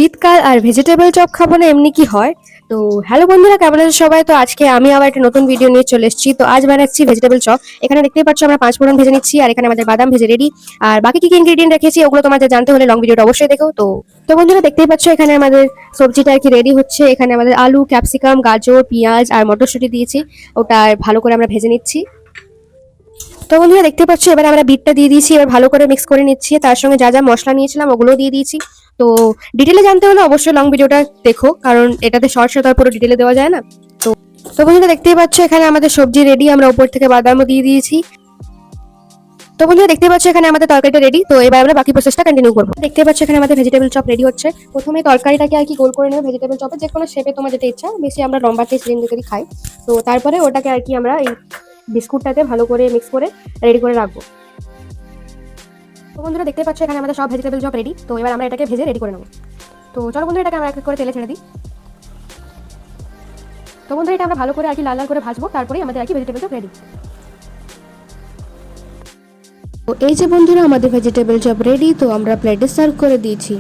শীতকাল আর vegetable chop খাবো না এমনি কি হয়। তো হ্যালো বন্ধুরা, কেমন আছো সবাই? তো আজকে আমি আবার একটা নতুন ভিডিও নিয়ে চলে এসেছি। তো আজ বানাচ্ছি ভেজিটেবল চপ। এখানে দেখতেই পাচ্ছ আমরা 5 ফোড়ন ভেজে নিচ্ছি, আর এখানে আমাদের বাদাম ভেজে রেডি। আর বাকি কি কি ইনগ্রেডিয়েন্ট রেখেছি ওগুলো তোমাদের জানতে হলে লং ভিডিওটা অবশ্যই দেখো। তো বন্ধুরা দেখতেই পাচ্ছ এখানে আমাদের সবজিটা আর কি রেডি হচ্ছে। এখানে আমাদের আলু, ক্যাপসিকাম, গাজর, পেঁয়াজ আর মটরশুঁটি দিয়েছি। ওটা ভালো করে আমরা ভেজে নিচ্ছি। তো বন্ধুরা দেখতে পাচ্ছ এবার আমরা বিটটা দিয়ে দিয়েছি, এবার ভালো করে মিক্স করে নিচ্ছি। তার সঙ্গে যা যা মশলা নিয়েছিলাম ওগুলো দিয়ে দিয়েছি। তো ডিটেলে জানতে হলে অবশ্যই লং ভিডিওটা দেখো, কারণ এটাতে শর্ট শর্ট আর পুরো ডিটেলে দেওয়া যায় না। তো তো বন্ধুরা দেখতেই পাচ্ছ এখানে আমাদের সবজি রেডি, আমরা উপর থেকে বাদামও দিয়ে দিয়েছি। তো বন্ধুরা দেখতে পাচ্ছ এখানে আমাদের তরকারিটা রেডি। তো এবার আমরা বাকি প্রসেসটা কন্টিনিউ করবো। দেখতে পাচ্ছ এখানে আমাদের ভেজিটেবল চপ রেডি হচ্ছে। প্রথমে তরকারিটাকে আর কি গোল করে নেবে ভেজিটেবল চপে, যে কোনো শেপে তোমার যেটা ইচ্ছা। বেশি আমরা লম্বাতে সিলিন্ডারে খাই। তো তারপরে ওটাকে আর কি আমরা এই বিস্কুটটাতে ভালো করে মিক্স করে রেডি করে রাখবো। তো বন্ধুরা দেখতে পাচ্ছ এখানে আমাদের সব ভেজিটেবল চপ রেডি। তো এবার আমরা এটাকে ভেজে রেডি করে নেবো। তো চলো বন্ধুরা এটাকে আমরা এক এক করে তেলে ছেড়ে দিই। তো বন্ধুরা এটা আমরা ভালো করে আর কি লাল লাল করে ভাজবো, তারপরেই আমাদের আর কি ভেজিটেবল চপ রেডি। তো এই যে বন্ধুরা আমাদের ভেজিটেবল চপ রেডি, তো আমরা প্লেটে সার্ভ করে দিয়েছি।